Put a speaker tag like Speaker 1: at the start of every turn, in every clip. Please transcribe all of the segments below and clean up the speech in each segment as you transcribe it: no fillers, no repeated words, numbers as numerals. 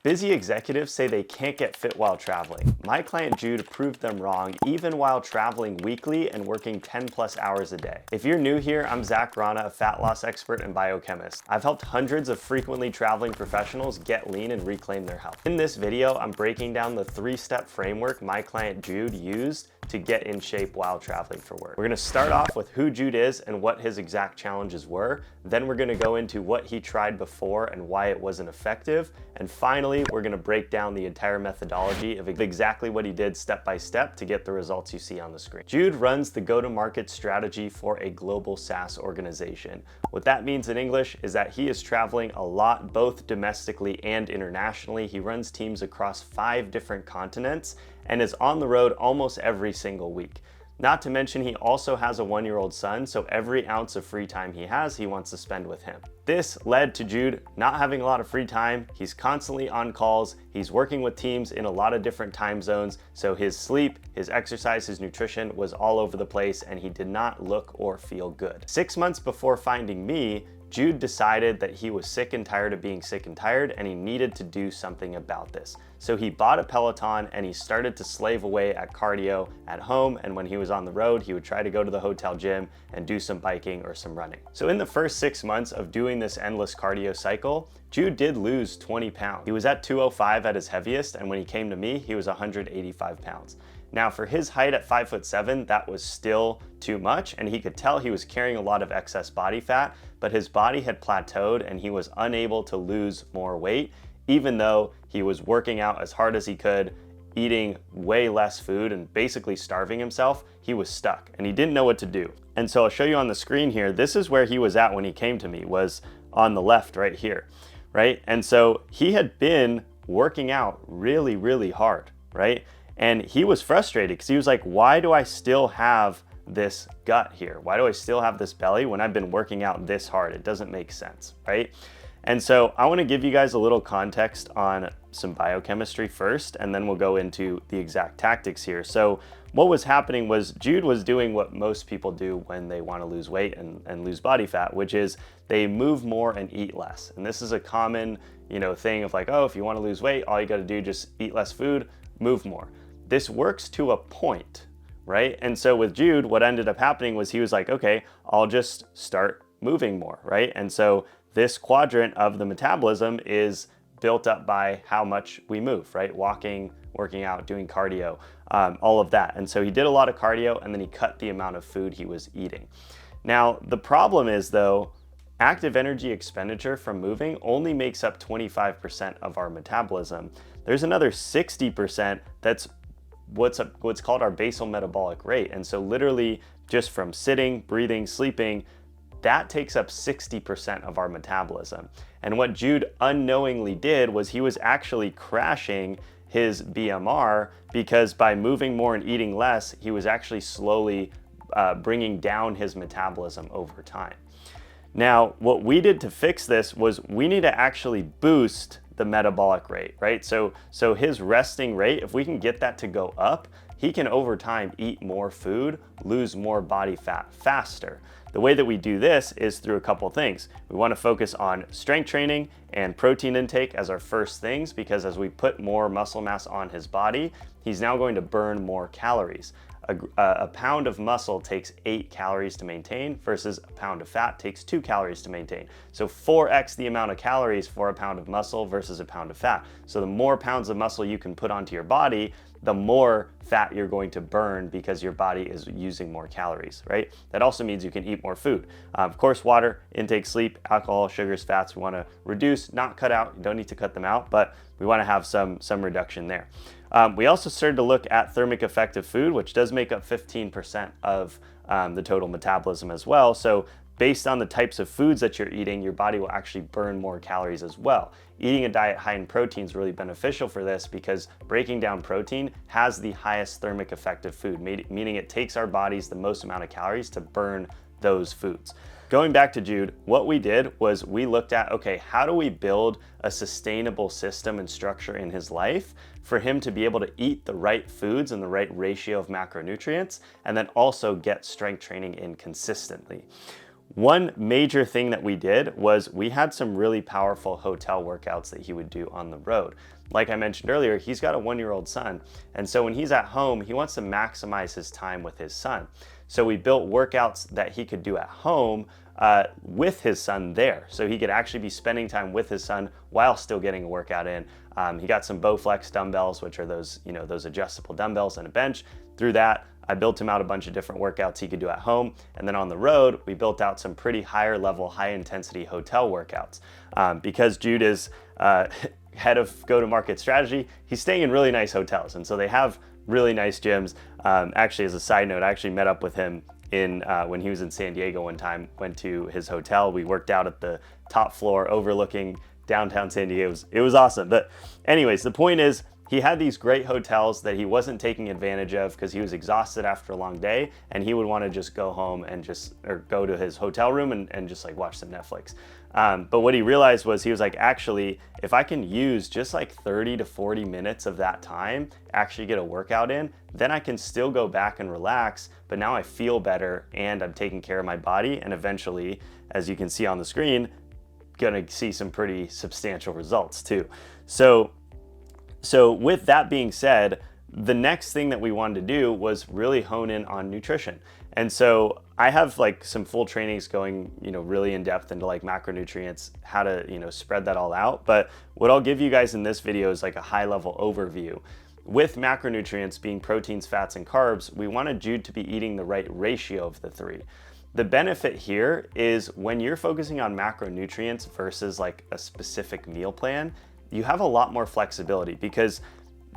Speaker 1: Busy executives say they can't get fit while traveling. My client Jude proved them wrong even while traveling weekly and working 10+ hours a day. If you're new here, I'm Zach Rana, a fat loss expert and biochemist. I've helped hundreds of frequently traveling professionals get lean and reclaim their health. In this video, I'm breaking down the 3-step framework my client Jude used to get in shape while traveling for work. We're gonna start off with who Jude is and what his exact challenges were. Then we're gonna go into what he tried before and why it wasn't effective. And finally, we're gonna break down the entire methodology of exactly what he did step by step to get the results you see on the screen. Jude runs the go-to-market strategy for a global SaaS organization. What that means in English is that he is traveling a lot, both domestically and internationally. He runs teams across 5 different continents and is on the road almost every single week. Not to mention he also has a 1-year-old son, so every ounce of free time he has, he wants to spend with him. This led to Jude not having a lot of free time. He's constantly on calls. He's working with teams in a lot of different time zones. So his sleep, his exercise, his nutrition was all over the place and he did not look or feel good. 6 months before finding me, Jude decided that he was sick and tired of being sick and tired and he needed to do something about this. So he bought a Peloton and he started to slave away at cardio at home, and when he was on the road, he would try to go to the hotel gym and do some biking or some running. So in the first 6 months of doing this endless cardio cycle, Jude did lose 20 pounds. He was at 205 at his heaviest, and when he came to me, he was 185 pounds. Now for his height at 5'7", that was still too much, and he could tell he was carrying a lot of excess body fat, but his body had plateaued and he was unable to lose more weight, even though he was working out as hard as he could, eating way less food and basically starving himself. He was stuck and he didn't know what to do. And so I'll show you on the screen here, this is where he was at when he came to me, was on the left right here, right? And so he had been working out really, really hard, right? And he was frustrated because he was like, why do I still have this gut here? Why do I still have this belly when I've been working out this hard? It doesn't make sense, right? And so I want to give you guys a little context on some biochemistry first, and then we'll go into the exact tactics here. So what was happening was Jude was doing what most people do when they want to lose weight and lose body fat, which is they move more and eat less. And this is a common, thing of like, oh, if you want to lose weight, all you got to do, just eat less food, move more. This works to a point, right? And so with Jude, what ended up happening was he was like, okay, I'll just start moving more, right? And so this quadrant of the metabolism is built up by how much we move, right? Walking, working out, doing cardio, all of that. And so he did a lot of cardio and then he cut the amount of food he was eating. Now, the problem is though, active energy expenditure from moving only makes up 25% of our metabolism. There's another 60% that's what's called our basal metabolic rate. And so literally just from sitting, breathing, sleeping, that takes up 60% of our metabolism. And what Jude unknowingly did was he was actually crashing his BMR because by moving more and eating less, he was actually slowly bringing down his metabolism over time. Now, what we did to fix this was we need to actually boost the metabolic rate, right? So his resting rate, if we can get that to go up, he can over time eat more food, lose more body fat faster. The way that we do this is through a couple things. We want to focus on strength training and protein intake as our first things, because as we put more muscle mass on his body, he's now going to burn more calories. A pound of muscle takes 8 calories to maintain versus a pound of fat takes 2 calories to maintain. So 4x the amount of calories for a pound of muscle versus a pound of fat. So the more pounds of muscle you can put onto your body, the more fat you're going to burn because your body is using more calories, right? That also means you can eat more food. Of course, water, intake, sleep, alcohol, sugars, fats, we want to reduce, not cut out. You don't need to cut them out, but we want to have some reduction there. We also started to look at thermic effective food, which does make up 15% of the total metabolism as well. So based on the types of foods that you're eating, your body will actually burn more calories as well. Eating a diet high in protein is really beneficial for this because breaking down protein has the highest thermic effective food, meaning it takes our bodies the most amount of calories to burn those foods. Going back to Jude, what we did was we looked at, okay, how do we build a sustainable system and structure in his life for him to be able to eat the right foods and the right ratio of macronutrients, and then also get strength training in consistently. One major thing that we did was we had some really powerful hotel workouts that he would do on the road. Like I mentioned earlier, he's got a 1-year-old son. And so when he's at home, he wants to maximize his time with his son. So we built workouts that he could do at home with his son there. So he could actually be spending time with his son while still getting a workout in. He got some Bowflex dumbbells, which are those, those adjustable dumbbells, and a bench. Through that, I built him out a bunch of different workouts he could do at home. And then on the road, we built out some pretty higher level, high intensity hotel workouts. Because Jude is head of go-to-market strategy, he's staying in really nice hotels. And so they have really nice gyms. Actually, as a side note, I actually met up with him when he was in San Diego one time, went to his hotel. We worked out at the top floor overlooking downtown San Diego. It was awesome. But anyways, the point is, he had these great hotels that he wasn't taking advantage of because he was exhausted after a long day, and he would want to just go home and go to his hotel room and just like watch some Netflix. But what he realized was, he was like, actually, if I can use just like 30 to 40 minutes of that time, actually get a workout in, then I can still go back and relax, but now I feel better and I'm taking care of my body. And eventually, as you can see on the screen, gonna see some pretty substantial results too. So with that being said, the next thing that we wanted to do was really hone in on nutrition. And so I have like some full trainings going, really in depth into like macronutrients, how to, spread that all out. But what I'll give you guys in this video is like a high level overview. With macronutrients being proteins, fats, and carbs, we wanted Jude to be eating the right ratio of the three. The benefit here is when you're focusing on macronutrients versus like a specific meal plan, you have a lot more flexibility because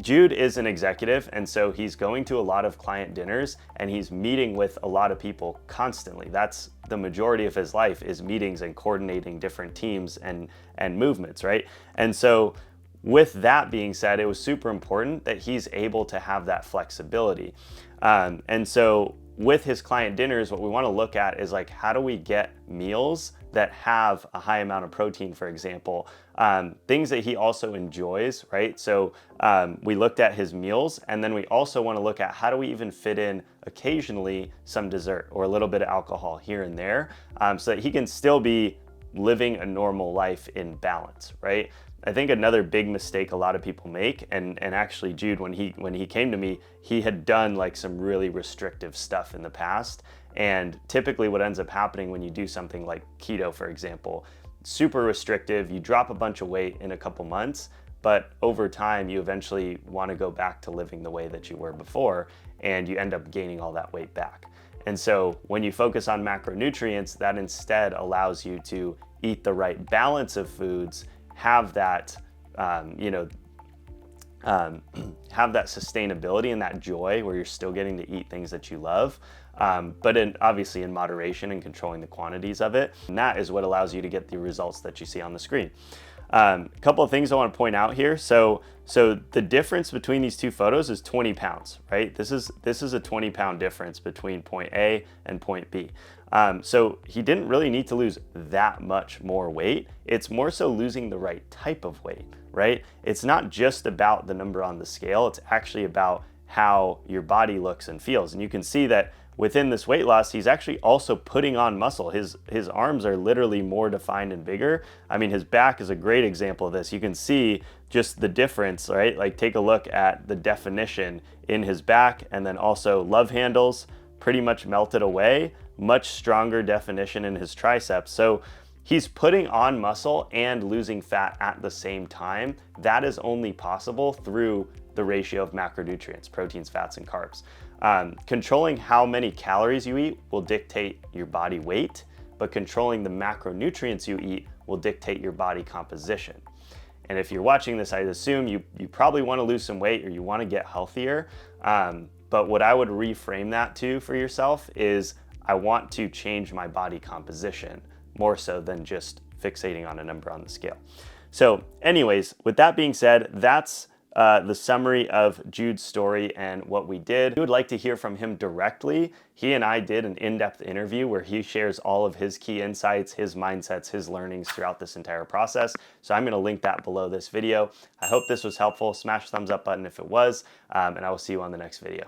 Speaker 1: Jude is an executive, and so he's going to a lot of client dinners and he's meeting with a lot of people constantly. That's the majority of his life, is meetings and coordinating different teams and movements, right? And so with that being said, it was super important that he's able to have that flexibility. And so with his client dinners, what we want to look at is like, how do we get meals that have a high amount of protein, for example, things that he also enjoys, right? So we looked at his meals, and then we also want to look at how do we even fit in occasionally some dessert or a little bit of alcohol here and there, so that he can still be living a normal life in balance, right? I think another big mistake a lot of people make, and actually Jude, when he came to me, he had done like some really restrictive stuff in the past. And typically what ends up happening when you do something like keto, for example, super restrictive, you drop a bunch of weight in a couple months, but over time you eventually want to go back to living the way that you were before, and you end up gaining all that weight back. And so when you focus on macronutrients, that instead allows you to eat the right balance of foods, have that, have that sustainability and that joy where you're still getting to eat things that you love, but obviously in moderation and controlling the quantities of it. And that is what allows you to get the results that you see on the screen. A couple of things I want to point out here. So the difference between these two photos is 20 pounds, right? This is a 20-pound difference between point A and point B. So he didn't really need to lose that much more weight. It's more so losing the right type of weight, right? It's not just about the number on the scale. It's actually about how your body looks and feels. And you can see that within this weight loss, he's actually also putting on muscle. His arms are literally more defined and bigger. I mean, his back is a great example of this. You can see just the difference, right? Like take a look at the definition in his back, and then also love handles pretty much melted away, much stronger definition in his triceps. So he's putting on muscle and losing fat at the same time. That is only possible through the ratio of macronutrients, proteins, fats, and carbs. Controlling how many calories you eat will dictate your body weight, but controlling the macronutrients you eat will dictate your body composition. And if you're watching this, I'd assume you probably want to lose some weight or you want to get healthier. But what I would reframe that to for yourself is, I want to change my body composition more so than just fixating on a number on the scale. So anyways, with that being said, that's the summary of Jude's story and what we did. We would like to hear from him directly. He and I did an in-depth interview where he shares all of his key insights, his mindsets, his learnings throughout this entire process. So I'm going to link that below this video. I hope this was helpful. Smash the thumbs up button if it was, and I will see you on the next video.